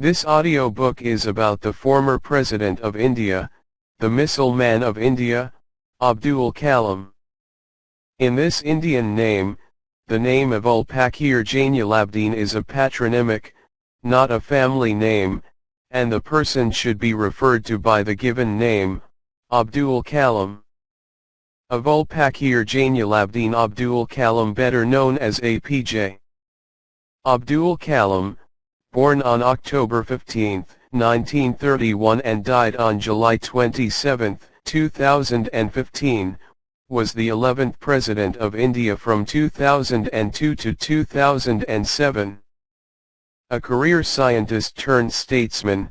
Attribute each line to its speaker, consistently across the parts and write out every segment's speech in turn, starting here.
Speaker 1: This audiobook is about the former President of India, the Missile Man of India, Abdul Kalam. In this Indian name, the name of Ul Pakir Jainulabdin is a patronymic, not a family name, and the person should be referred to by the given name, Abdul Kalam. Abdul Pakir Jainulabdin Abdul Kalam, better known as APJ. Abdul Kalam, born on October 15, 1931 and died on July 27, 2015, was the 11th President of India from 2002 to 2007. A career scientist turned statesman,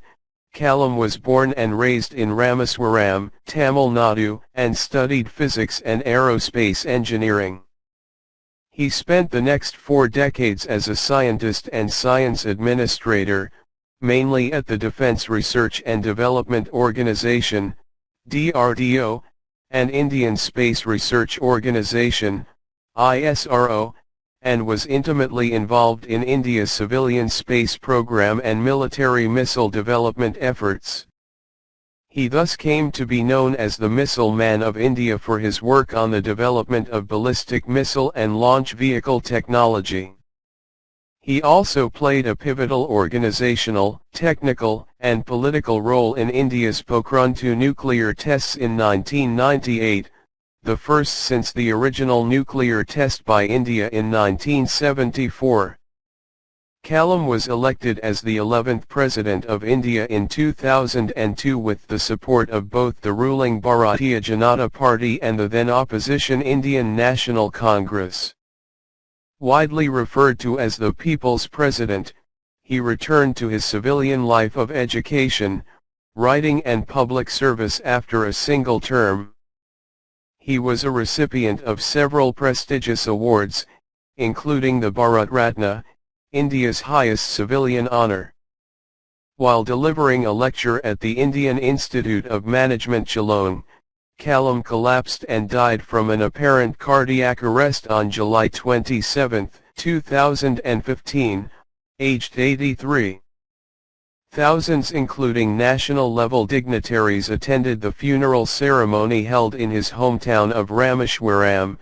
Speaker 1: Kalam was born and raised in Rameswaram, Tamil Nadu, and studied physics and aerospace engineering. He spent the next 4 decades as a scientist and science administrator, mainly at the Defence Research and Development Organisation, DRDO, and Indian Space Research Organisation, ISRO, and was intimately involved in India's civilian space program and military missile development efforts. He thus came to be known as the Missile Man of India for his work on the development of ballistic missile and launch vehicle technology. He also played a pivotal organizational, technical, and political role in India's Pokhran II nuclear tests in 1998, the first since the original nuclear test by India in 1974. Kalam was elected as the 11th President of India in 2002 with the support of both the ruling Bharatiya Janata Party and the then opposition Indian National Congress. Widely referred to as the People's President, he returned to his civilian life of education, writing and public service after a single term. He was a recipient of several prestigious awards, including the Bharat Ratna, India's highest civilian honor. While delivering a lecture at the Indian Institute of Management Geelong, Kalam collapsed and died from an apparent cardiac arrest on July 27, 2015, aged 83. Thousands including national-level dignitaries attended the funeral ceremony held in his hometown of Rameswaram,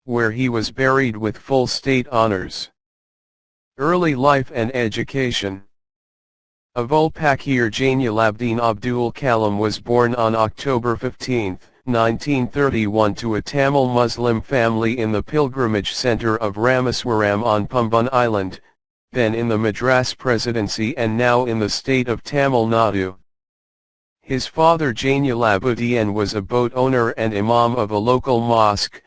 Speaker 1: where he was buried with full state honors. Early life and education. Abdul Pakir Jainulabdin Abdul Kalam was born on October 15, 1931 to a Tamil Muslim family in the pilgrimage centre of Rameswaram on Pamban Island, then in the Madras Presidency and now in the state of Tamil Nadu. His father Jainulabdin was a boat owner and imam of a local mosque.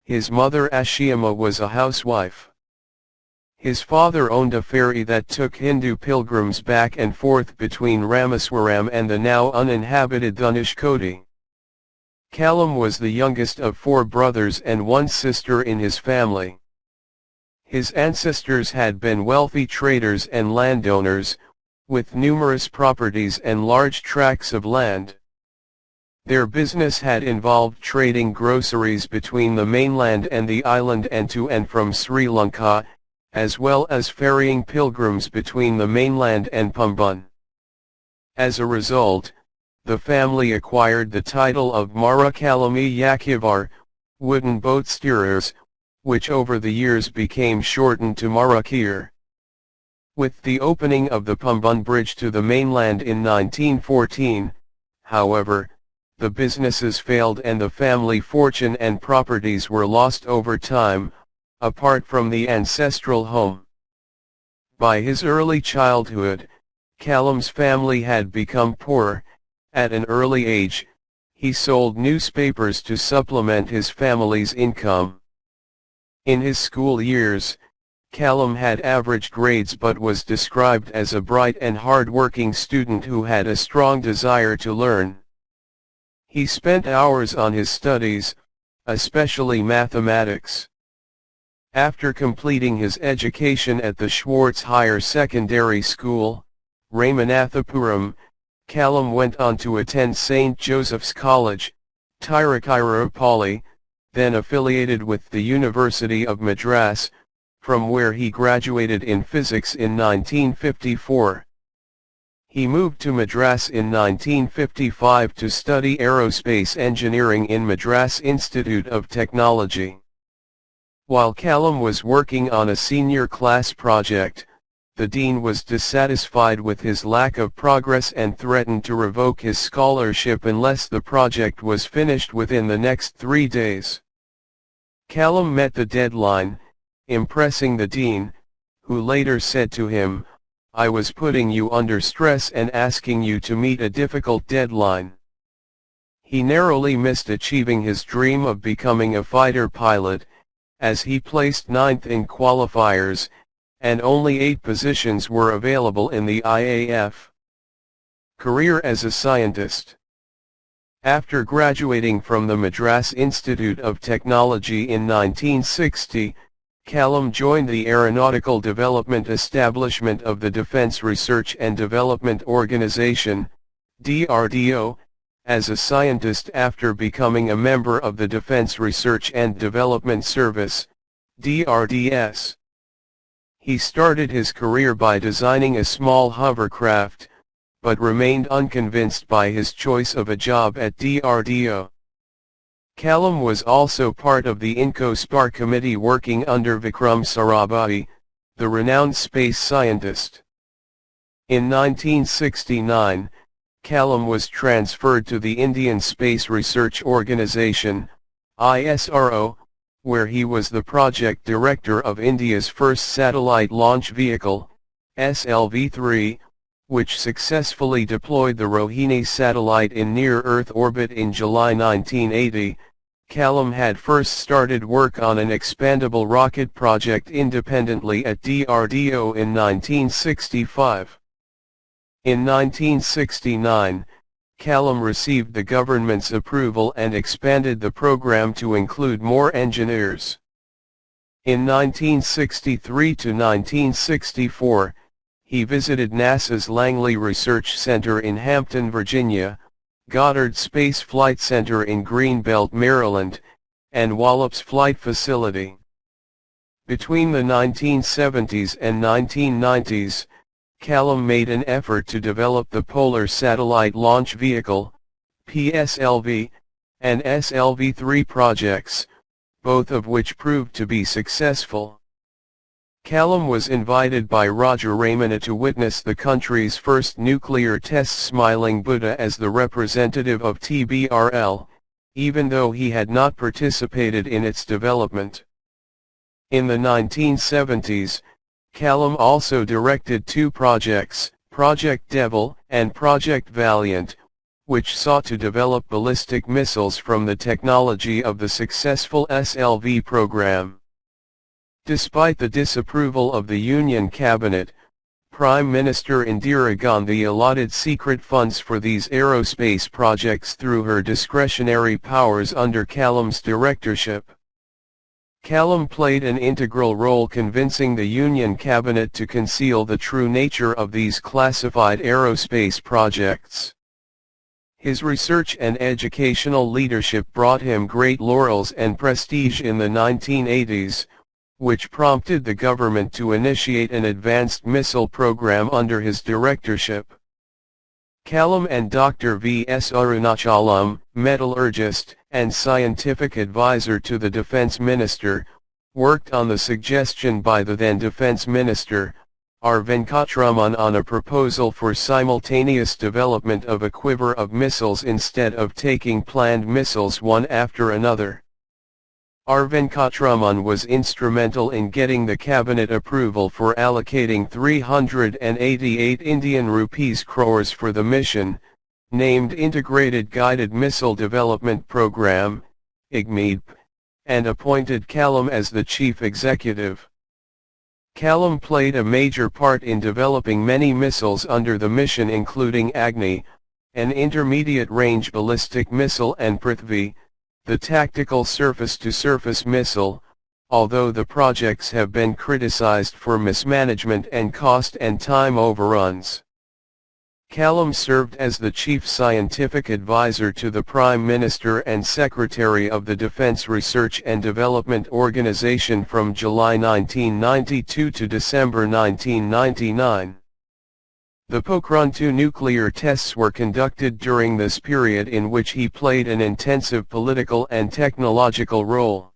Speaker 1: His mother Ashiyama was a housewife. His father owned a ferry that took Hindu pilgrims back and forth between Rameswaram and the now uninhabited Dhanushkodi. Kalam was the youngest of 4 brothers and 1 sister in his family. His ancestors had been wealthy traders and landowners, with numerous properties and large tracts of land. Their business had involved trading groceries between the mainland and the island and to and from Sri Lanka, as well as ferrying pilgrims between the mainland and Pamban. As a result, the family acquired the title of Mara Kalami Yakivar, wooden boat steerers, which over the years became shortened to Marakir. With the opening of the Pamban Bridge to the mainland in 1914, however, the businesses failed and the family fortune and properties were lost over time, apart from the ancestral home. By his early childhood, Kalam's family had become poor. At an early age, he sold newspapers to supplement his family's income. In his school years, Kalam had average grades but was described as a bright and hard-working student who had a strong desire to learn. He spent hours on his studies, especially mathematics. After completing his education at the Schwartz Higher Secondary School, Ramanathapuram, Kalam went on to attend St. Joseph's College, Tiruchirappalli, then affiliated with the University of Madras, from where he graduated in physics in 1954. He moved to Madras in 1955 to study aerospace engineering in Madras Institute of Technology. While Kalam was working on a senior class project, the dean was dissatisfied with his lack of progress and threatened to revoke his scholarship unless the project was finished within the next 3 days. Kalam met the deadline, impressing the dean, who later said to him, "I was putting you under stress and asking you to meet a difficult deadline." He narrowly missed achieving his dream of becoming a fighter pilot, as he placed 9th in qualifiers, and only 8 positions were available in the IAF. Career as a scientist. After graduating from the Madras Institute of Technology in 1960, Kalam joined the Aeronautical Development Establishment of the Defence Research and Development Organization, DRDO, as a scientist after becoming a member of the Defence Research and Development Service, DRDS. He started his career by designing a small hovercraft, but remained unconvinced by his choice of a job at DRDO. Kalam was also part of the INCO-SPAR committee working under Vikram Sarabhai, the renowned space scientist. In 1969, Kalam was transferred to the Indian Space Research Organisation, ISRO, where he was the project director of India's first satellite launch vehicle, SLV-3, which successfully deployed the Rohini satellite in near-Earth orbit in July 1980. Kalam had first started work on an expandable rocket project independently at DRDO in 1965. In 1969, Kalam received the government's approval and expanded the program to include more engineers. In 1963 to 1964, he visited NASA's Langley Research Center in Hampton, Virginia, Goddard Space Flight Center in Greenbelt, Maryland, and Wallops Flight Facility. Between the 1970s and 1990s, Kalam made an effort to develop the Polar Satellite Launch Vehicle, PSLV, and SLV-3 projects, both of which proved to be successful. Kalam was invited by Raja Ramanna to witness the country's first nuclear test, Smiling Buddha as the representative of TBRL, even though he had not participated in its development. In the 1970s, Kalam also directed 2 projects, Project Devil and Project Valiant, which sought to develop ballistic missiles from the technology of the successful SLV program. Despite the disapproval of the Union Cabinet, Prime Minister Indira Gandhi allotted secret funds for these aerospace projects through her discretionary powers under Kalam's directorship. Kalam played an integral role convincing the Union Cabinet to conceal the true nature of these classified aerospace projects. His research and educational leadership brought him great laurels and prestige in the 1980s, which prompted the government to initiate an advanced missile program under his directorship. Kalam and Dr. V.S. Arunachalam, metallurgist and scientific advisor to the defense minister, worked on the suggestion by the then defense minister, R. Venkatraman, on a proposal for simultaneous development of a quiver of missiles instead of taking planned missiles one after another. R. Venkatraman was instrumental in getting the cabinet approval for allocating 388 Indian rupees crores for the mission, named Integrated Guided Missile Development Program, IGMIDP, and appointed Kalam as the chief executive. Kalam played a major part in developing many missiles under the mission, including Agni, an intermediate-range ballistic missile, and Prithvi, the tactical surface-to-surface missile, although the projects have been criticized for mismanagement and cost and time overruns. Kalam served as the chief scientific advisor to the Prime Minister and Secretary of the Defense Research and Development Organization from July 1992 to December 1999. The Pokhran II nuclear tests were conducted during this period in which he played an intensive political and technological role.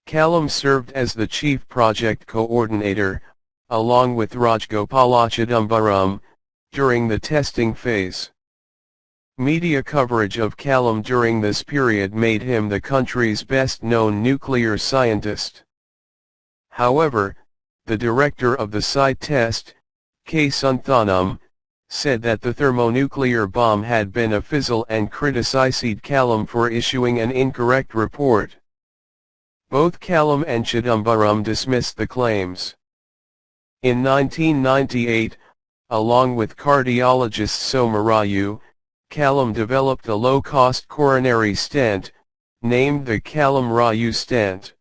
Speaker 1: Kalam served as the chief project coordinator, along with Rajgopalachidambaram, during the testing phase. Media coverage of Kalam during this period made him the country's best-known nuclear scientist. However, the director of the site test, K. Sunthanam, said that the thermonuclear bomb had been a fizzle and criticized Kalam for issuing an incorrect report. Both Kalam and Chidambaram dismissed the claims. In 1998, along with cardiologist Somarayu, Kalam developed a low-cost coronary stent, named the Kalam-Rayu stent.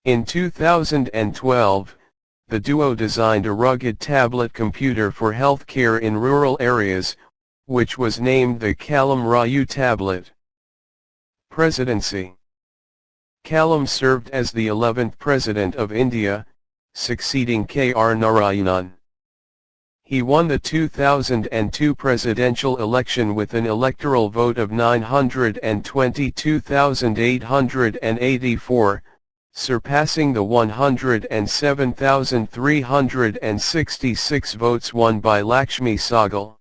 Speaker 1: In 2012, the duo designed a rugged tablet computer for healthcare in rural areas, which was named the Kalam-Rayu tablet. Presidency. Kalam served as the 11th President of India, succeeding K.R. Narayanan. He won the 2002 presidential election with an electoral vote of 922,884, surpassing the 107,366 votes won by Lakshmi Sahgal.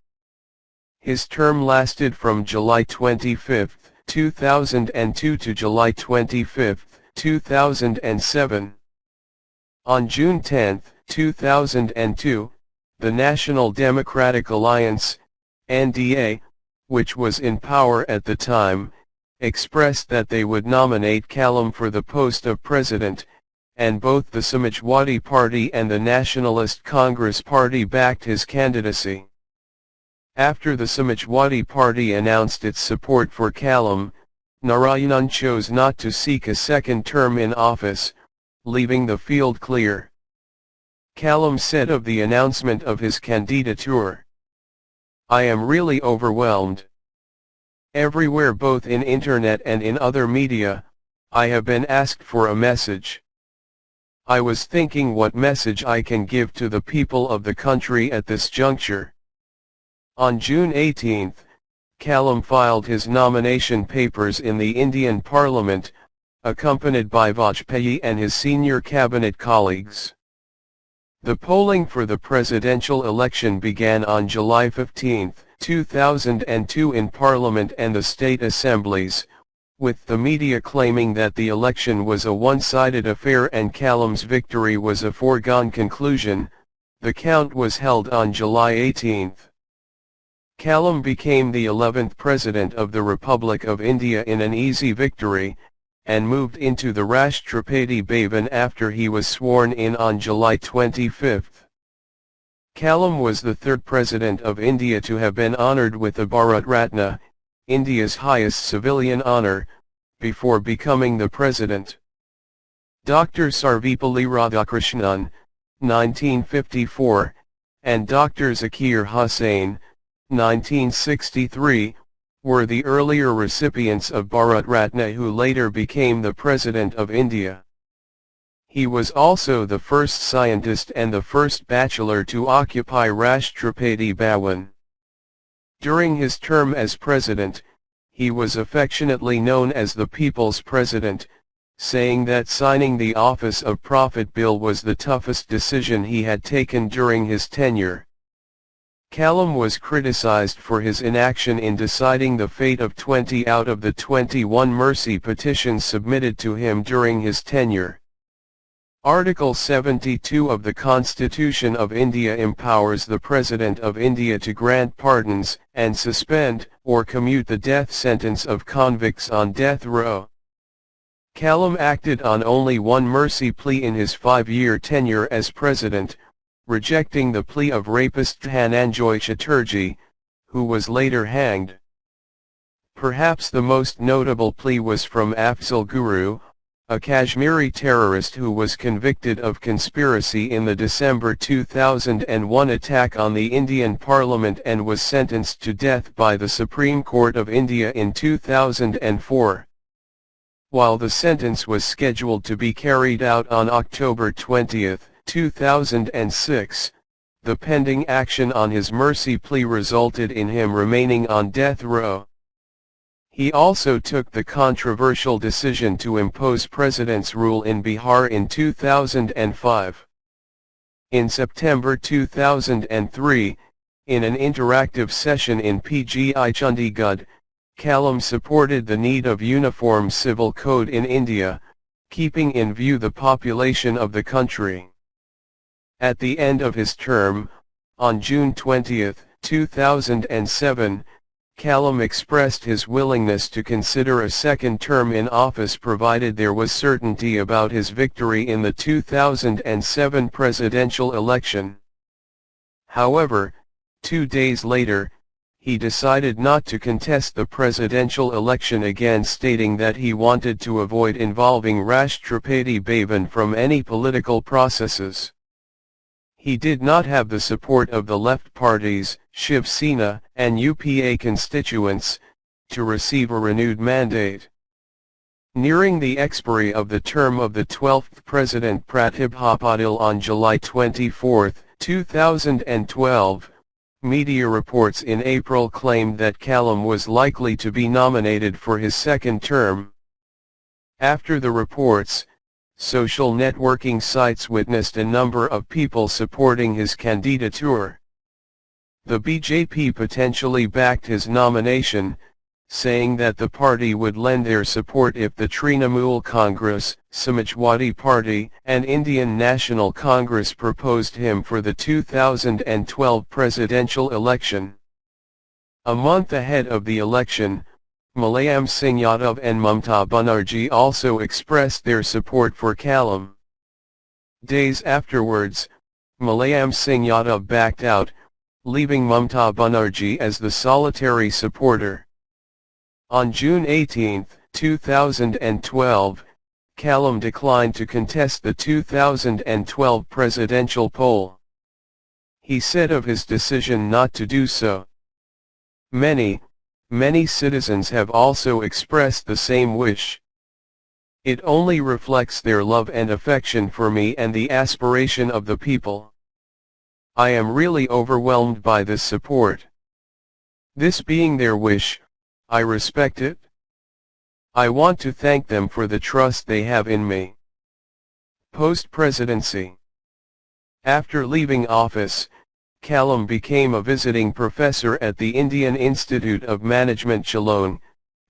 Speaker 1: His term lasted from July 25, 2002 to July 25, 2007. On June 10, 2002, the National Democratic Alliance, NDA, which was in power at the time, expressed that they would nominate Kalam for the post of president, and both the Samajwadi Party and the Nationalist Congress Party backed his candidacy. After the Samajwadi Party announced its support for Kalam, Narayanan chose not to seek a second term in office, leaving the field clear. Kalam said of the announcement of his candidature, "I am really overwhelmed. Everywhere, both in internet and in other media, I have been asked for a message. I was thinking what message I can give to the people of the country at this juncture." On June 18, Kalam filed his nomination papers in the Indian Parliament, accompanied by Vajpayee and his senior cabinet colleagues. The polling for the presidential election began on July 15, 2002 in Parliament and the state assemblies, with the media claiming that the election was a one-sided affair and Kalam's victory was a foregone conclusion. The count was held on July 18. Kalam became the 11th President of the Republic of India in an easy victory, and moved into the Rashtrapati Bhavan after he was sworn in on July 25. Kalam was the third President of India to have been honoured with the Bharat Ratna, India's highest civilian honour, before becoming the President. Dr. Sarvepalli Radhakrishnan, 1954, and Dr. Zakir Hussain, 1963, were the earlier recipients of Bharat Ratna who later became the President of India. He was also the first scientist and the first bachelor to occupy Rashtrapati Bhavan. During his term as President, he was affectionately known as the People's President, saying that signing the Office of Profit Bill was the toughest decision he had taken during his tenure. Kalam was criticized for his inaction in deciding the fate of 20 out of the 21 mercy petitions submitted to him during his tenure. Article 72 of the Constitution of India empowers the President of India to grant pardons and suspend or commute the death sentence of convicts on death row. Kalam acted on only one mercy plea in his 5-year tenure as president, rejecting the plea of rapist Dhananjoy Chatterjee, who was later hanged. Perhaps the most notable plea was from Afzal Guru, a Kashmiri terrorist who was convicted of conspiracy in the December 2001 attack on the Indian Parliament and was sentenced to death by the Supreme Court of India in 2004. While the sentence was scheduled to be carried out on October 20, 2006, the pending action on his mercy plea resulted in him remaining on death row. He also took the controversial decision to impose President's rule in Bihar in 2005. In September 2003, in an interactive session in PGI Chandigarh, Kalam supported the need of uniform civil code in India, keeping in view the population of the country. At the end of his term, on June 20, 2007, Kalam expressed his willingness to consider a second term in office provided there was certainty about his victory in the 2007 presidential election. However, 2 days later, he decided not to contest the presidential election again, stating that he wanted to avoid involving Rashtrapati Bhavan from any political processes. He did not have the support of the left parties, Shiv Sena and UPA constituents, to receive a renewed mandate. Nearing the expiry of the term of the 12th President Pratibha Patil on July 24, 2012, media reports in April claimed that Kalam was likely to be nominated for his second term. After the reports, social networking sites witnessed a number of people supporting his candidature. The BJP potentially backed his nomination, saying that the party would lend their support if the Trinamool Congress, Samajwadi Party, and Indian National Congress proposed him for the 2012 presidential election. A month ahead of the election, Mulayam Singh Yadav and Mamta Banerjee also expressed their support for Kalam. Days afterwards, Mulayam Singh Yadav backed out, leaving Mamta Banerjee as the solitary supporter. On June 18, 2012, Kalam declined to contest the 2012 presidential poll. He said of his decision not to do so, Many citizens have also expressed the same wish. It only reflects their love and affection for me and the aspiration of the people. I am really overwhelmed by this support. This being their wish, I respect it. I want to thank them for the trust they have in me. Post-presidency. After leaving office, Kalam became a visiting professor at the Indian Institute of Management Shillong,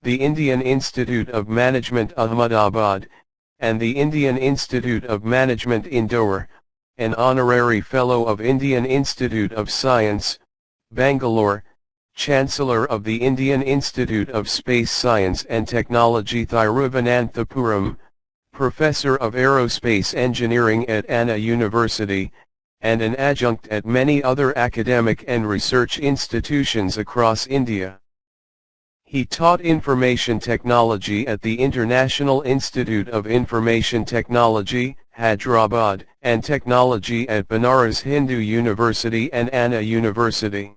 Speaker 1: the Indian Institute of Management Ahmedabad, and the Indian Institute of Management Indore, an honorary fellow of Indian Institute of Science, Bangalore, Chancellor of the Indian Institute of Space Science and Technology Thiruvananthapuram, Professor of Aerospace Engineering at Anna University, and an adjunct at many other academic and research institutions across India. He taught information technology at the International Institute of Information Technology, Hyderabad, and technology at Banaras Hindu University and Anna University.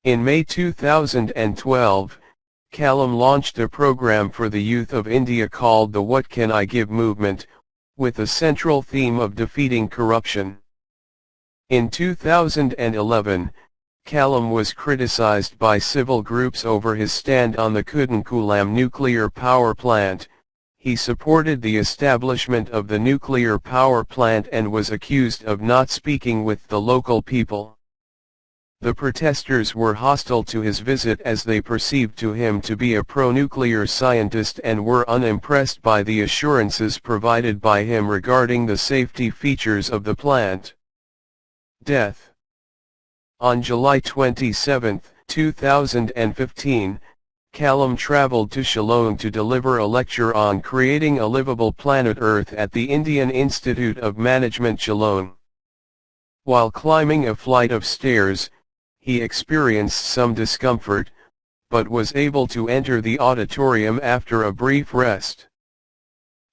Speaker 1: In May 2012, Kalam launched a program for the youth of India called the What Can I Give movement, with a central theme of defeating corruption. In 2011, Kalam was criticized by civil groups over his stand on the Kudankulam nuclear power plant. He supported the establishment of the nuclear power plant and was accused of not speaking with the local people. The protesters were hostile to his visit as they perceived him to be a pro-nuclear scientist and were unimpressed by the assurances provided by him regarding the safety features of the plant. Death. On July 27, 2015, Kalam traveled to Shillong to deliver a lecture on creating a livable planet Earth at the Indian Institute of Management Shillong. While climbing a flight of stairs, he experienced some discomfort, but was able to enter the auditorium after a brief rest.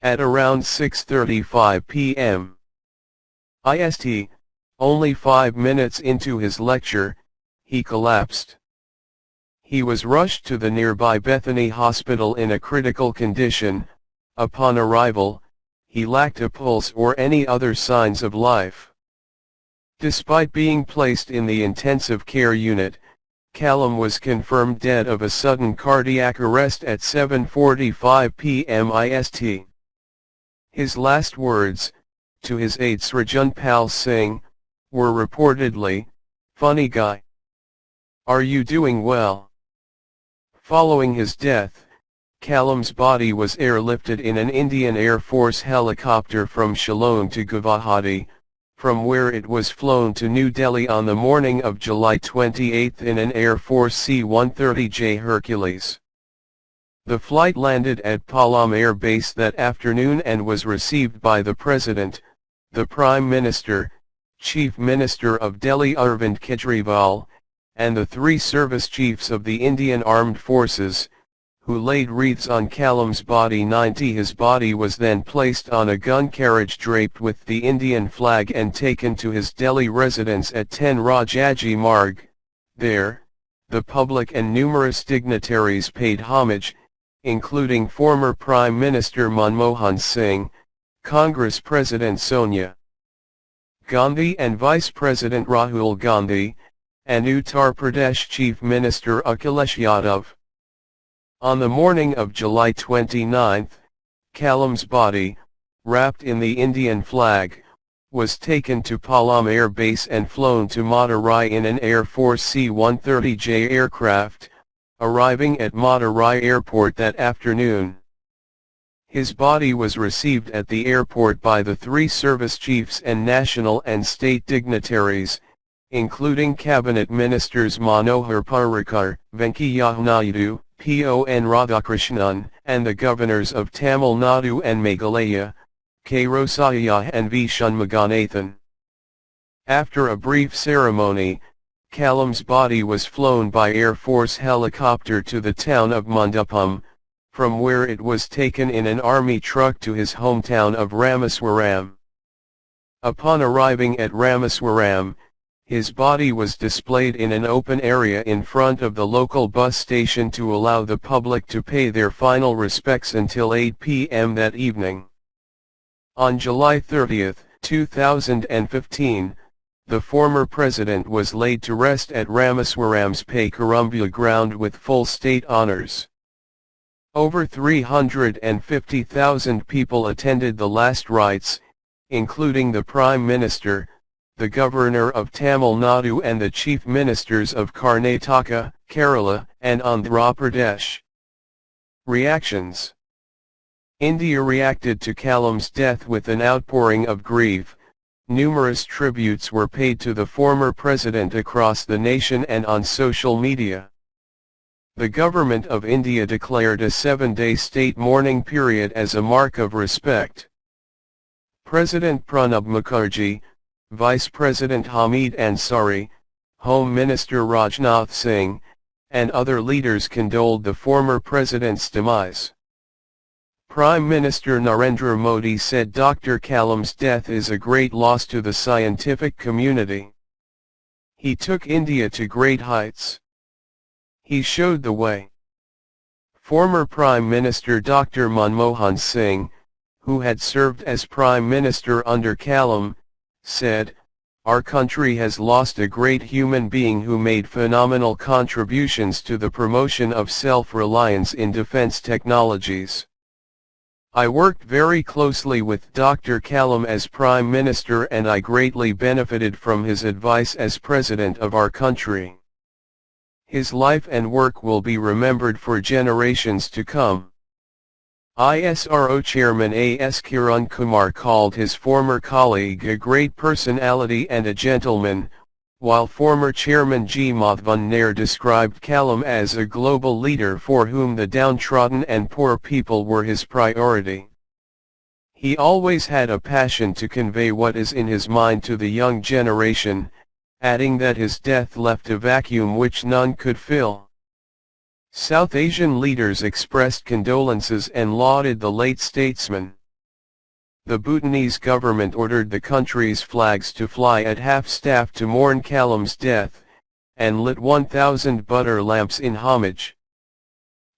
Speaker 1: At around 6:35 p.m. IST, only 5 minutes into his lecture, he collapsed. He was rushed to the nearby Bethany Hospital in a critical condition. Upon arrival, he lacked a pulse or any other signs of life. Despite being placed in the intensive care unit, Kalam was confirmed dead of a sudden cardiac arrest at 7:45 p.m. IST. His last words, to his aide Srijan Pal Singh, were reportedly, "Funny guy. Are you doing well?" Following his death, Kalam's body was airlifted in an Indian Air Force helicopter from Shillong to Guwahati, from where it was flown to New Delhi on the morning of July 28 in an Air Force C-130J Hercules. The flight landed at Palam Air Base that afternoon and was received by the President, the Prime Minister, Chief Minister of Delhi Arvind Kejriwal, and the three service chiefs of the Indian Armed Forces, who laid wreaths on Kalam's body. His body was then placed on a gun carriage draped with the Indian flag and taken to his Delhi residence at 10 Rajaji Marg. There, the public and numerous dignitaries paid homage, including former Prime Minister Manmohan Singh, Congress President Sonia Gandhi and Vice President Rahul Gandhi, and Uttar Pradesh Chief Minister Akhilesh Yadav. On the morning of July 29, Kalam's body, wrapped in the Indian flag, was taken to Palam Air Base and flown to Madurai in an Air Force C-130J aircraft, arriving at Madurai Airport that afternoon. His body was received at the airport by the three service chiefs and national and state dignitaries, including Cabinet Ministers Manohar Parrikar, Venkaiah Naidu, P.O.N. Radhakrishnan, and the governors of Tamil Nadu and Meghalaya, K. Rosaiah and V. Shanmuganathan. After a brief ceremony, Kalam's body was flown by Air Force helicopter to the town of Mandapam, from where it was taken in an army truck to his hometown of Rameswaram. Upon arriving at Rameswaram, his body was displayed in an open area in front of the local bus station to allow the public to pay their final respects until 8 p.m. that evening. On July 30, 2015, the former president was laid to rest at Rameswaram's Paikurumbia ground with full state honors. Over 350,000 people attended the last rites, including the Prime Minister, the Governor of Tamil Nadu and the Chief Ministers of Karnataka, Kerala, and Andhra Pradesh. Reactions. India reacted to Kalam's death with an outpouring of grief. Numerous tributes were paid to the former president across the nation and on social media. The Government of India declared a 7-day state mourning period as a mark of respect. President Pranab Mukherjee, Vice President Hamid Ansari, Home Minister Rajnath Singh, and other leaders condoled the former president's demise. Prime Minister Narendra Modi said Dr. Kalam's death is a great loss to the scientific community. He took India to great heights. He showed the way. Former Prime Minister Dr. Manmohan Singh, who had served as Prime Minister under Kalam, said, "Our country has lost a great human being who made phenomenal contributions to the promotion of self-reliance in defense technologies. I worked very closely with Dr. Kalam as Prime Minister and I greatly benefited from his advice as President of our country. His life and work will be remembered for generations to come." ISRO Chairman A.S. Kiran Kumar called his former colleague a great personality and a gentleman, while former Chairman G. Madhavan Nair described Kalam as a global leader for whom the downtrodden and poor people were his priority. He always had a passion to convey what is in his mind to the young generation, adding that his death left a vacuum which none could fill. South Asian leaders expressed condolences and lauded the late statesman. The Bhutanese government ordered the country's flags to fly at half-staff to mourn Kalam's death, and lit 1,000 butter lamps in homage.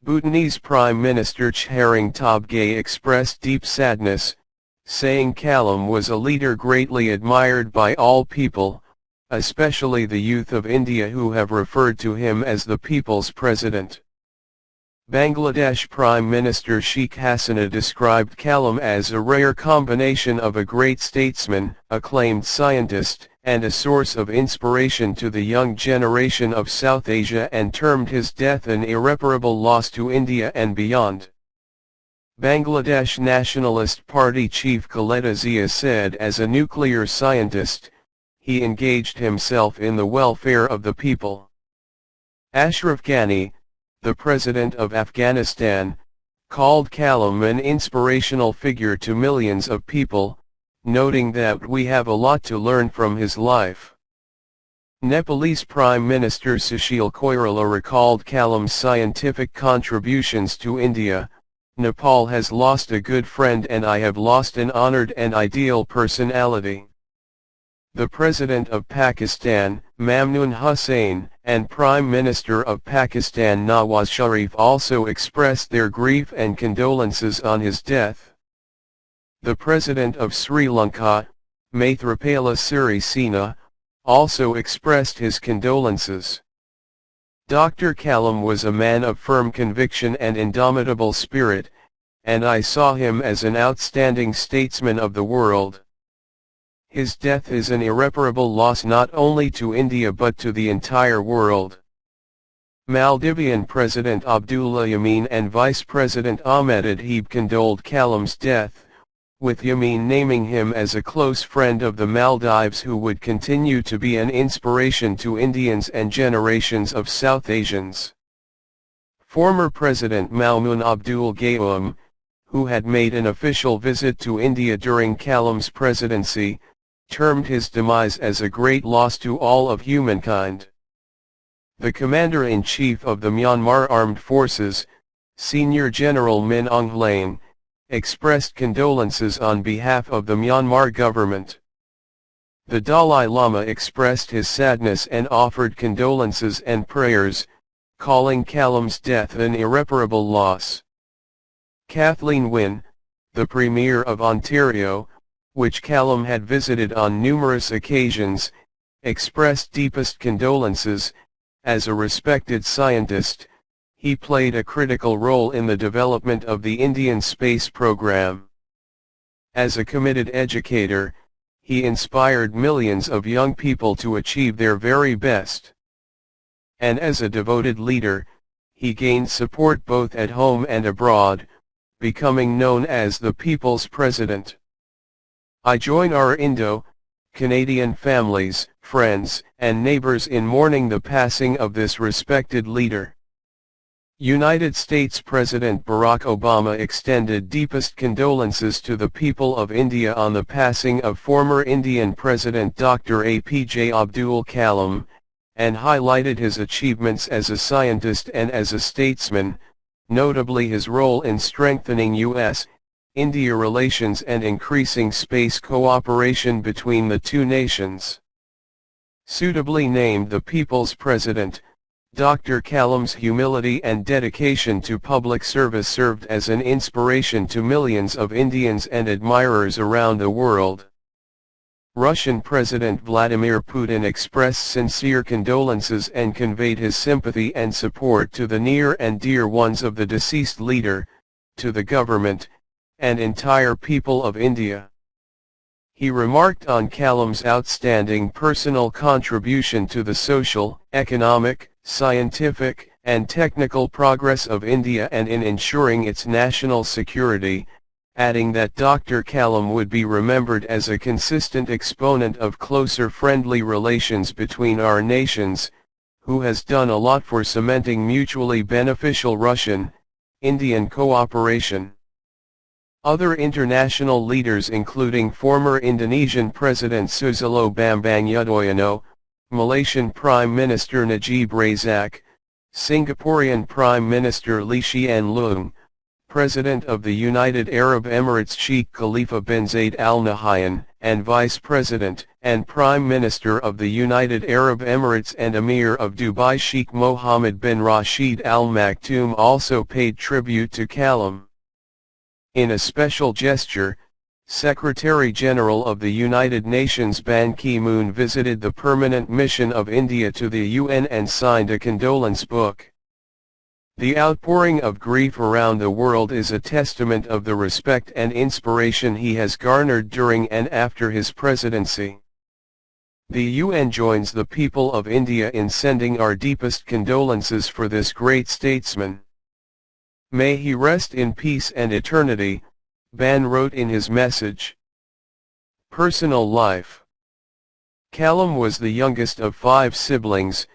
Speaker 1: Bhutanese Prime Minister Tshering Tobgay expressed deep sadness, saying Kalam was a leader greatly admired by all people, especially the youth of India who have referred to him as the People's President. Bangladesh Prime Minister Sheikh Hasina described Kalam as a rare combination of a great statesman, acclaimed scientist, and a source of inspiration to the young generation of South Asia, and termed his death an irreparable loss to India and beyond. Bangladesh Nationalist Party chief Khaleda Zia said, as a nuclear scientist, he engaged himself in the welfare of the people. Ashraf Ghani, the president of Afghanistan, called Kalam an inspirational figure to millions of people, noting that we have a lot to learn from his life. Nepalese Prime Minister Sushil Koirala recalled Kalam's scientific contributions to India. Nepal has lost a good friend and I have lost an honored and ideal personality. The President of Pakistan, Mamnoon Hussain, and Prime Minister of Pakistan Nawaz Sharif also expressed their grief and condolences on his death. The President of Sri Lanka, Maithripala Sirisena, also expressed his condolences. Dr. Kalam was a man of firm conviction and indomitable spirit, and I saw him as an outstanding statesman of the world. His death is an irreparable loss not only to India but to the entire world. Maldivian President Abdullah Yameen and Vice President Ahmed Adhib condoled Kalam's death, with Yameen naming him as a close friend of the Maldives who would continue to be an inspiration to Indians and generations of South Asians. Former President Maumoon Abdul Gayoom, who had made an official visit to India during Kalam's presidency, termed his demise as a great loss to all of humankind. The Commander-in-Chief of the Myanmar Armed Forces, Senior General Min Aung Hlaing, expressed condolences on behalf of the Myanmar government. The Dalai Lama expressed his sadness and offered condolences and prayers, calling Kalam's death an irreparable loss. Kathleen Wynne, the Premier of Ontario, which Kalam had visited on numerous occasions, expressed deepest condolences. As a respected scientist, he played a critical role in the development of the Indian space program. As a committed educator, he inspired millions of young people to achieve their very best. And as a devoted leader, he gained support both at home and abroad, becoming known as the People's President. I join our Indo-Canadian families, friends, and neighbors in mourning the passing of this respected leader. United States President Barack Obama extended deepest condolences to the people of India on the passing of former Indian President Dr. APJ Abdul Kalam, and highlighted his achievements as a scientist and as a statesman, notably his role in strengthening U.S.-India relations and increasing space cooperation between the two nations. Suitably named the People's President, Dr. Kalam's humility and dedication to public service served as an inspiration to millions of Indians and admirers around the world. Russian President Vladimir Putin expressed sincere condolences and conveyed his sympathy and support to the near and dear ones of the deceased leader, to the government, and entire people of India. He remarked on Kalam's outstanding personal contribution to the social, economic, scientific, and technical progress of India and in ensuring its national security, adding that Dr. Kalam would be remembered as a consistent exponent of closer friendly relations between our nations, who has done a lot for cementing mutually beneficial Russian-Indian cooperation. Other international leaders including former Indonesian President Susilo Bambang Yudhoyono, Malaysian Prime Minister Najib Razak, Singaporean Prime Minister Lee Hsien Loong, President of the United Arab Emirates Sheikh Khalifa bin Zayed Al Nahyan, and Vice President and Prime Minister of the United Arab Emirates and Emir of Dubai Sheikh Mohammed bin Rashid Al Maktoum also paid tribute to Kalam. In a special gesture, Secretary-General of the United Nations Ban Ki-moon visited the permanent mission of India to the UN and signed a condolence book. The outpouring of grief around the world is a testament of the respect and inspiration he has garnered during and after his presidency. The UN joins the people of India in sending our deepest condolences for this great statesman. May he rest in peace and eternity, Ban wrote in his message. Personal life. Kalam was the youngest of 5 siblings,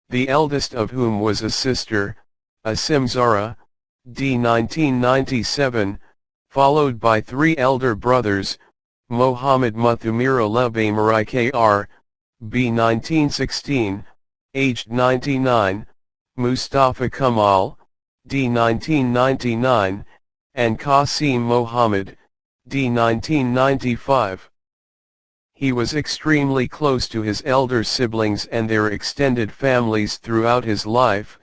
Speaker 1: the eldest of whom was a sister, Asim Zara, d. 1997, followed by 3 elder brothers, Mohammad Muthumiro Lebamarai Kr. b. 1916, aged 99, Mustafa Kamal, d. 1999, and Qasim Mohammed, d. 1995. He was extremely close to his elder siblings and their extended families throughout his life,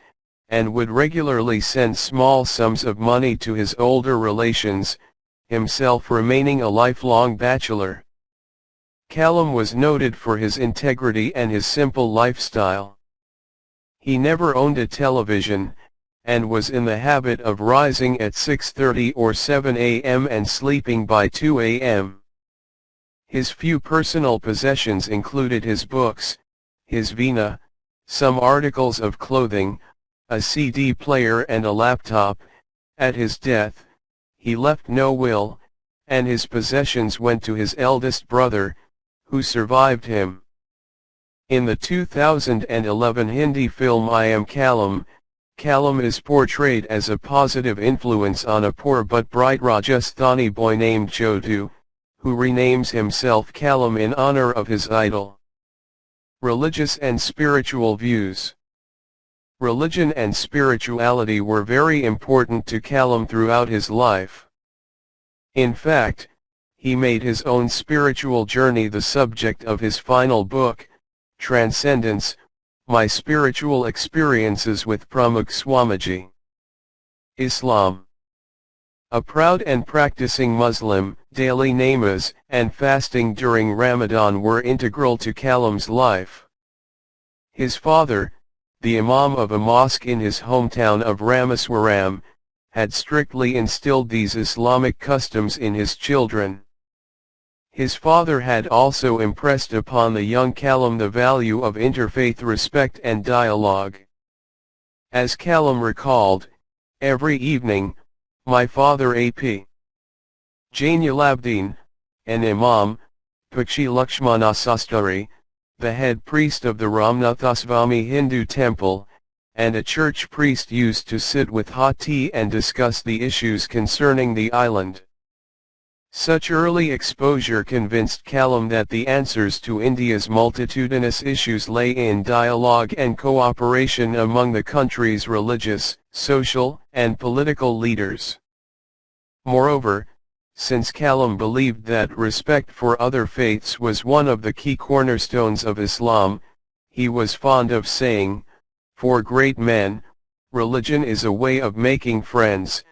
Speaker 1: and would regularly send small sums of money to his older relations, himself remaining a lifelong bachelor. Kalam was noted for his integrity and his simple lifestyle. He never owned a television, and was in the habit of rising at 6:30 or 7 a.m. and sleeping by 2 a.m. His few personal possessions included his books, his veena, some articles of clothing, a CD player and a laptop. At his death, he left no will, and his possessions went to his eldest brother, who survived him. In the 2011 Hindi film I Am Kalam, Kalam is portrayed as a positive influence on a poor but bright Rajasthani boy named Chotu, who renames himself Kalam in honor of his idol. Religious and spiritual views. Religion and spirituality were very important to Kalam throughout his life. In fact, he made his own spiritual journey the subject of his final book, Transcendence, My Spiritual Experiences with Pramukh Swamiji. Islam. A proud and practicing Muslim, daily namaz and fasting during Ramadan were integral to Kalam's life. His father, the imam of a mosque in his hometown of Rameswaram, had strictly instilled these Islamic customs in his children. His father had also impressed upon the young Kalam the value of interfaith respect and dialogue. As Kalam recalled, every evening, my father A.P. Jainulabdin, an imam, Pakshi Lakshmana Sastari, the head priest of the Ramnathasvami Hindu temple, and a church priest used to sit with hot tea and discuss the issues concerning the island. Such early exposure convinced Kalam that the answers to India's multitudinous issues lay in dialogue and cooperation among the country's religious, social, and political leaders. Moreover, since Kalam believed that respect for other faiths was one of the key cornerstones of Islam, he was fond of saying, "For great men, religion is a way of making friends.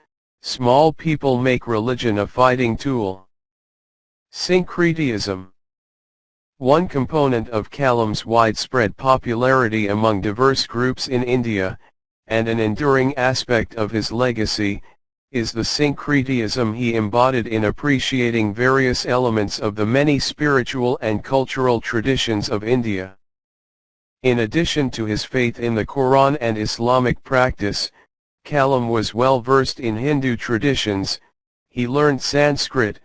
Speaker 1: Small people make religion a fighting tool." Syncretism. One component of Kalam's widespread popularity among diverse groups in India, and an enduring aspect of his legacy, is the syncretism he embodied in appreciating various elements of the many spiritual and cultural traditions of India. In addition to his faith in the Quran and Islamic practice, Kalam was well versed in Hindu traditions. He learned Sanskrit,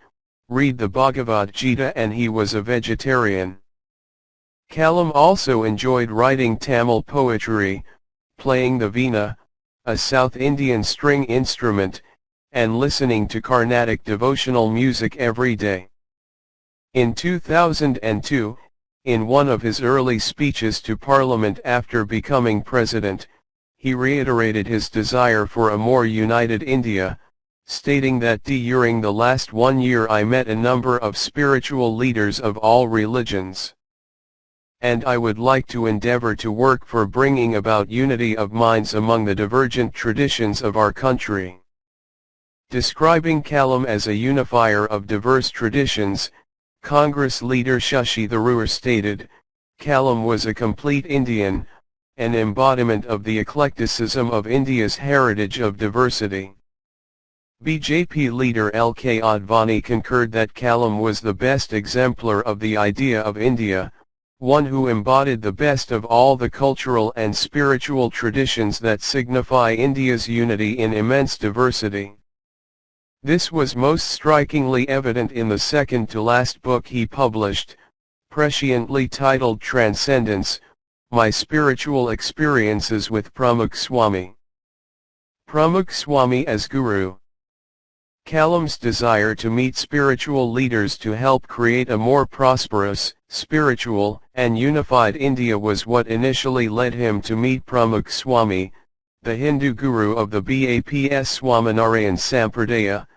Speaker 1: read the Bhagavad Gita, and he was a vegetarian. Kalam also enjoyed writing Tamil poetry, playing the veena, a South Indian string instrument, and listening to Carnatic devotional music every day. In 2002, in one of his early speeches to Parliament after becoming president, he reiterated his desire for a more united India, stating that during the last 1 year I met a number of spiritual leaders of all religions. And I would like to endeavor to work for bringing about unity of minds among the divergent traditions of our country. Describing Kalam as a unifier of diverse traditions, Congress leader Shashi Tharoor stated, "Kalam was a complete Indian, an embodiment of the eclecticism of India's heritage of diversity." BJP leader L.K. Advani concurred that Kalam was the best exemplar of the idea of India, one who embodied the best of all the cultural and spiritual traditions that signify India's unity in immense diversity. This was most strikingly evident in the second-to-last book he published, presciently titled Transcendence, My Spiritual Experiences with Pramukh Swami. Pramukh Swami as Guru. Kalam's desire to meet spiritual leaders to help create a more prosperous, spiritual, and unified India was what initially led him to meet Pramukh Swami, the Hindu guru of the BAPS Swaminarayan Sampradaya,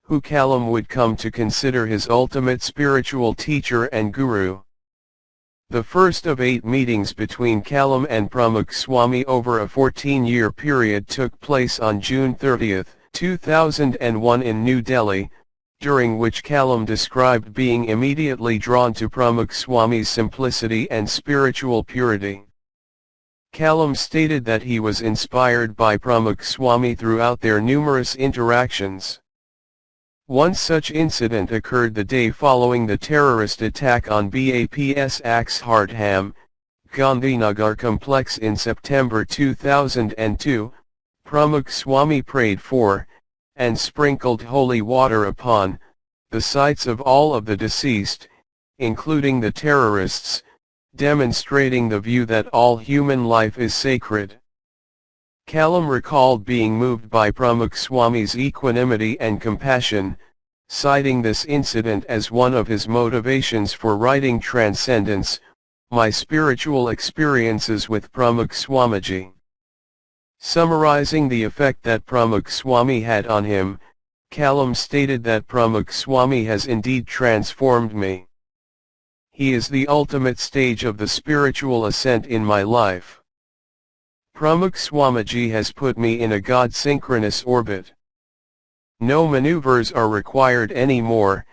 Speaker 1: who Kalam would come to consider his ultimate spiritual teacher and guru. The first of 8 meetings between Kalam and Pramukh Swami over a 14-year period took place on June 30, 2001 in New Delhi, during which Kalam described being immediately drawn to Pramukh Swami's simplicity and spiritual purity. Kalam stated that he was inspired by Pramukh Swami throughout their numerous interactions. One such incident occurred the day following the terrorist attack on BAPS Axhardham, Gandhinagar complex in September 2002. Pramukh Swami prayed for, and sprinkled holy water upon, the sites of all of the deceased, including the terrorists, demonstrating the view that all human life is sacred. Kalam recalled being moved by Pramukh Swami's equanimity and compassion, citing this incident as one of his motivations for writing Transcendence, My Spiritual Experiences with Pramukh Swamiji. Summarizing the effect that Pramukh Swami had on him, Kalam stated that Pramukh Swami has indeed transformed me. He is the ultimate stage of the spiritual ascent in my life. Pramukh Swamiji has put me in a God-synchronous orbit. No maneuvers are required anymore,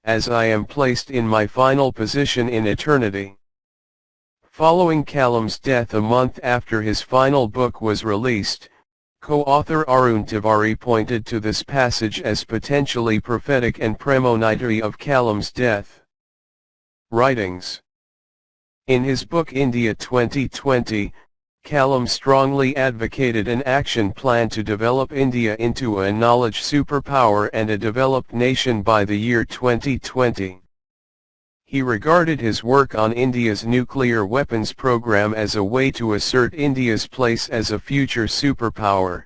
Speaker 1: as I am placed in my final position in eternity. Following Kalam's death a month after his final book was released, co-author Arun Tiwari pointed to this passage as potentially prophetic and premonitory of Kalam's death. Writings. In his book India 2020, Kalam strongly advocated an action plan to develop India into a knowledge superpower and a developed nation by the year 2020. He regarded his work on India's nuclear weapons program as a way to assert India's place as a future superpower.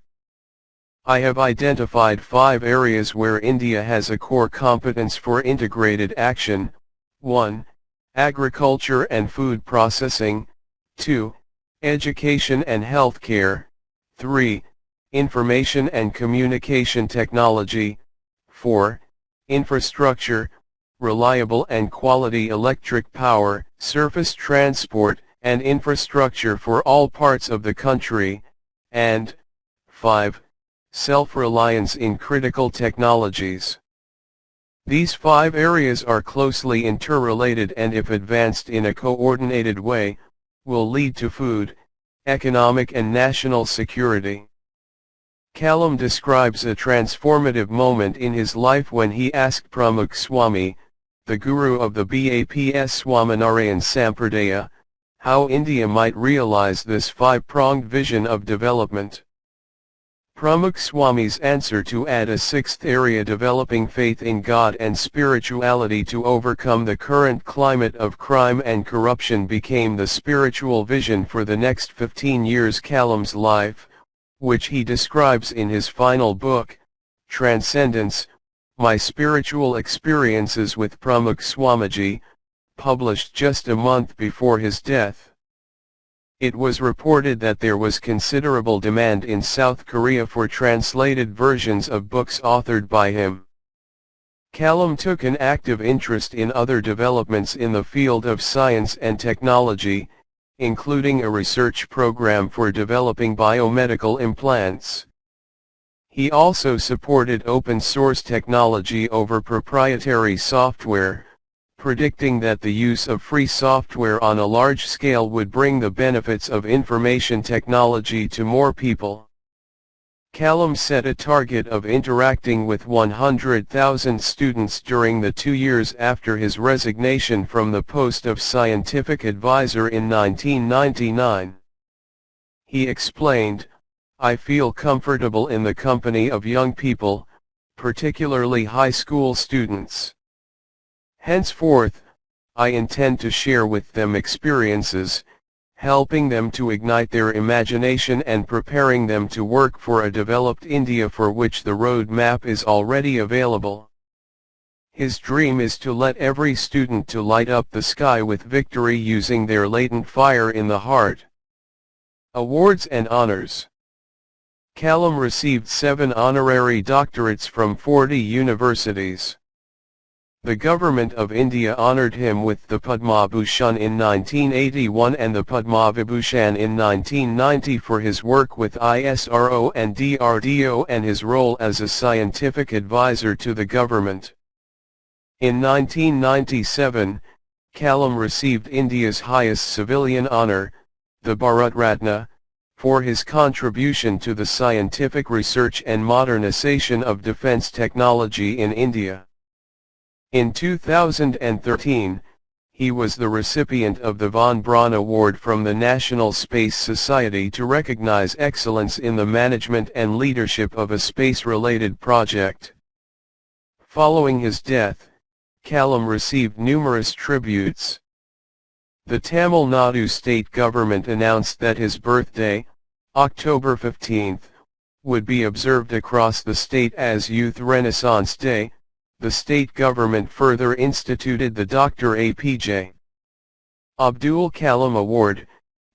Speaker 1: I have identified 5 areas where India has a core competence for integrated action. 1. Agriculture and food processing. 2. Education and healthcare. 3. Information and communication technology. 4. Infrastructure, reliable and quality electric power, surface transport, and infrastructure for all parts of the country. And 5. Self-reliance in critical technologies. These 5 areas are closely interrelated and if advanced in a coordinated way, will lead to food, economic and national security. Kalam describes a transformative moment in his life when he asked Pramukh Swami, the guru of the BAPS Swaminarayan Sampradaya, how India might realize this 5-pronged vision of development. Pramukh Swami's answer to add a 6th area, developing faith in God and spirituality to overcome the current climate of crime and corruption, became the spiritual vision for the next 15 years Kalam's life, which he describes in his final book, Transcendence, My Spiritual Experiences with Pramukh Swamiji, published just a month before his death. It was reported that there was considerable demand in South Korea for translated versions of books authored by him. Kalam took an active interest in other developments in the field of science and technology, including a research program for developing biomedical implants. He also supported open source technology over proprietary software, predicting that the use of free software on a large scale would bring the benefits of information technology to more people. Kalam set a target of interacting with 100,000 students during the 2 years after his resignation from the post of scientific advisor in 1999. He explained, "I feel comfortable in the company of young people, particularly high school students. Henceforth, I intend to share with them experiences, helping them to ignite their imagination and preparing them to work for a developed India for which the road map is already available." His dream is to let every student to light up the sky with victory using their latent fire in the heart. Awards and honors. Kalam received 7 honorary doctorates from 40 universities. The Government of India honoured him with the Padma Bhushan in 1981 and the Padma Vibhushan in 1990 for his work with ISRO and DRDO and his role as a scientific advisor to the government. In 1997, Kalam received India's highest civilian honour, the Bharat Ratna, for his contribution to the scientific research and modernization of defence technology in India. In 2013, he was the recipient of the Von Braun Award from the National Space Society to recognize excellence in the management and leadership of a space-related project. Following his death, Kalam received numerous tributes. The Tamil Nadu state government announced that his birthday, October 15, would be observed across the state as Youth Renaissance Day. The state government further instituted the Dr. APJ Abdul Kalam Award,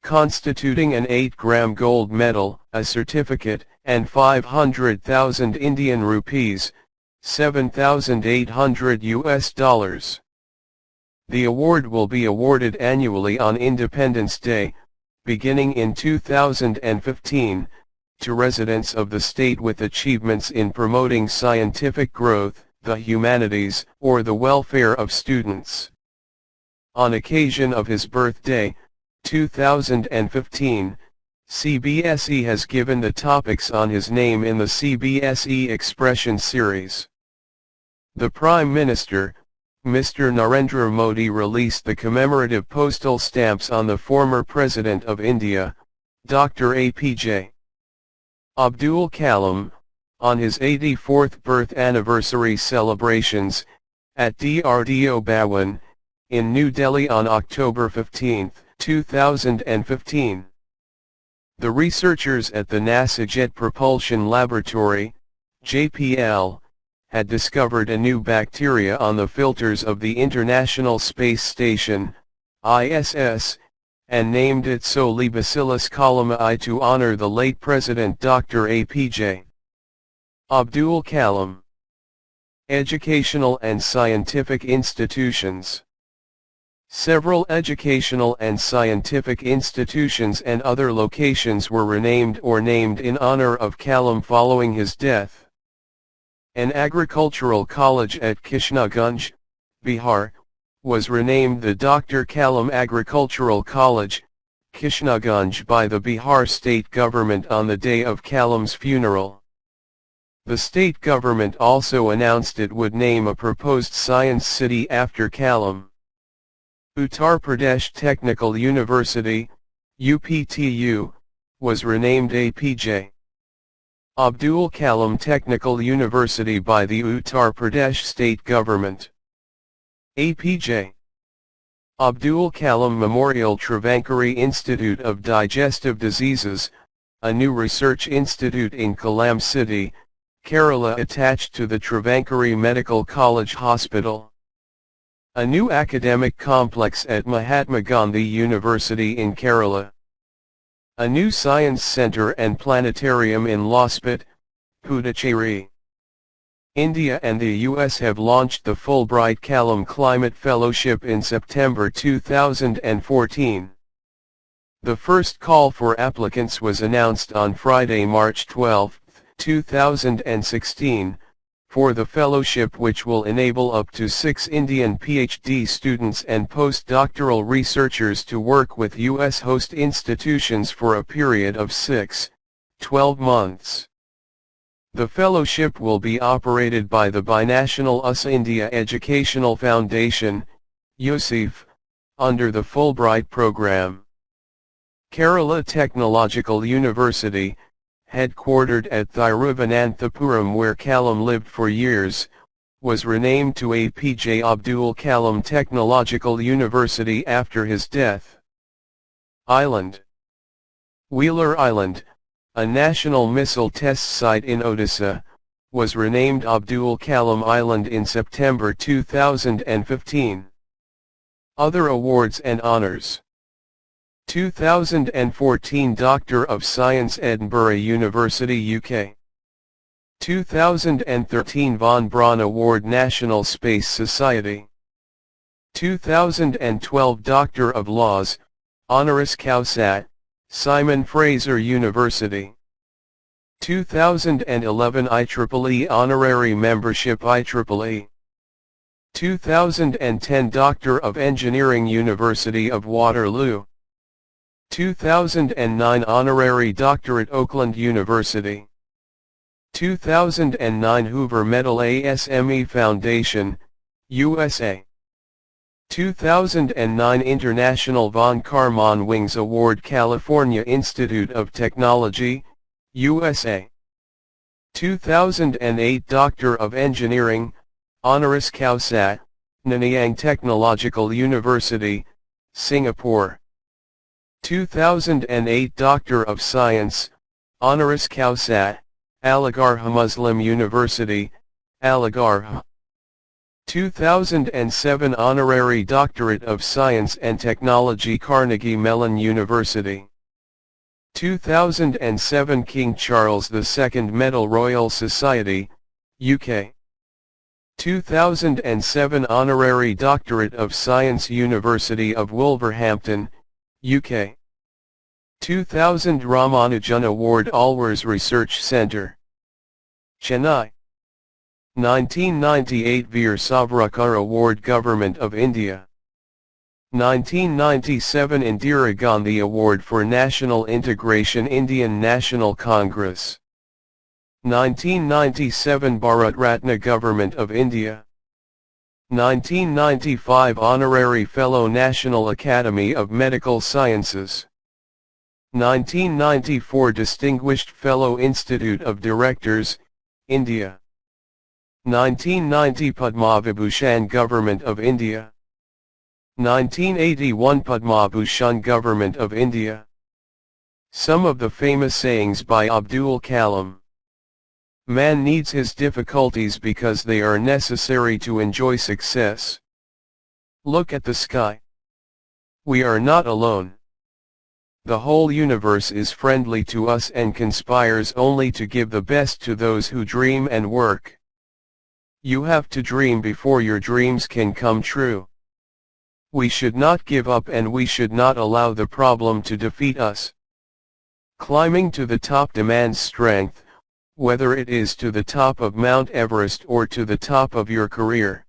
Speaker 1: constituting an 8-gram gold medal, a certificate, and 500,000 Indian rupees, $7,800. The award will be awarded annually on Independence Day, beginning in 2015, to residents of the state with achievements in promoting scientific growth, the humanities, or the welfare of students. On occasion of his birthday, 2015, CBSE has given the topics on his name in the CBSE Expression series. The Prime Minister, Mr. Narendra Modi, released the commemorative postal stamps on the former President of India, Dr. APJ Abdul Kalam, on his 84th birth anniversary celebrations, at DRDO Bhawan, in New Delhi on October 15, 2015. The researchers at the NASA Jet Propulsion Laboratory, JPL, had discovered a new bacteria on the filters of the International Space Station, ISS, and named it solely Bacillus kalami to honor the late President Dr. APJ Abdul Kalam. Educational and scientific institutions. Several educational and scientific institutions and other locations were renamed or named in honor of Kalam following his death. An agricultural college at Kishnaganj, Bihar, was renamed the Dr. Kalam Agricultural College, Kishnaganj by the Bihar state government on the day of Kalam's funeral. The state government also announced it would name a proposed science city after Kalam. Uttar Pradesh Technical University, UPTU, was renamed APJ Abdul Kalam Technical University by the Uttar Pradesh state government. APJ Abdul Kalam Memorial Travankari Institute of Digestive Diseases, a new research institute in Kollam city, Kerala attached to the Travankari Medical College Hospital. A new academic complex at Mahatma Gandhi University in Kerala. A new science center and planetarium in Laspet, Puducherry. India and the US have launched the Fulbright Kalam Climate Fellowship in September 2014. The first call for applicants was announced on Friday, March 12, 2016, for the fellowship which will enable up to 6 Indian PhD students and postdoctoral researchers to work with U.S. host institutions for a period of 12 months. The fellowship will be operated by the binational US India Educational Foundation, USIF, under the Fulbright program. Kerala Technological University, headquartered at Thiruvananthapuram where Kalam lived for years, was renamed to APJ Abdul Kalam Technological University after his death. Island. Wheeler Island, a national missile test site in Odisha, was renamed Abdul Kalam Island in September 2015. Other awards and honors. 2014 Doctor of Science Edinburgh University UK. 2013 Von Braun Award National Space Society. 2012 Doctor of Laws, Honoris Causa, Simon Fraser University. 2011 IEEE Honorary Membership IEEE. 2010 Doctor of Engineering University of Waterloo. 2009 Honorary Doctorate Oakland University. 2009 Hoover Medal ASME Foundation, USA. 2009 International von Karman Wings Award California Institute of Technology, USA. 2008 Doctor of Engineering, Honoris Causa, Nanyang Technological University, Singapore. 2008 Doctor of Science, Honoris Causa, Aligarh Muslim University, Aligarh. 2007 Honorary Doctorate of Science and Technology Carnegie Mellon University. 2007 King Charles II Medal Royal Society, UK. 2007 Honorary Doctorate of Science University of Wolverhampton, UK. 2000 Ramanujan Award Alwars Research Centre, Chennai. 1998 Veer Savarkar Award Government of India. 1997 Indira Gandhi Award for National Integration Indian National Congress. 1997 Bharat Ratna Government of India. 1995 Honorary Fellow National Academy of Medical Sciences. 1994 Distinguished Fellow Institute of Directors, India. 1990 Padma Vibhushan Government of India. 1981 Padma Bhushan Government of India. Some of the famous sayings by Abdul Kalam. Man needs his difficulties because they are necessary to enjoy success. Look at the sky. We are not alone. The whole universe is friendly to us and conspires only to give the best to those who dream and work. You have to dream before your dreams can come true. We should not give up and we should not allow the problem to defeat us. Climbing to the top demands strength, whether it is to the top of Mount Everest or to the top of your career.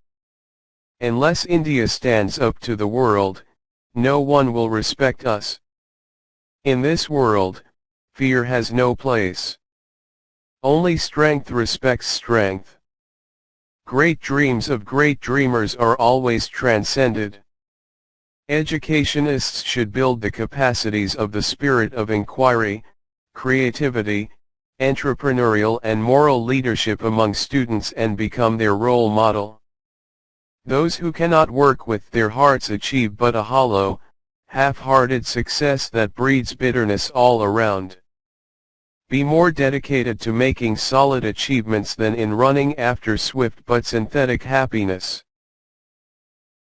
Speaker 1: Unless India stands up to the world, no one will respect us. In this world, fear has no place. Only strength respects strength. Great dreams of great dreamers are always transcended. Educationists should build the capacities of the spirit of inquiry, creativity, entrepreneurial and moral leadership among students and become their role model. Those who cannot work with their hearts achieve but a hollow, half-hearted success that breeds bitterness all around. Be more dedicated to making solid achievements than in running after swift but synthetic happiness.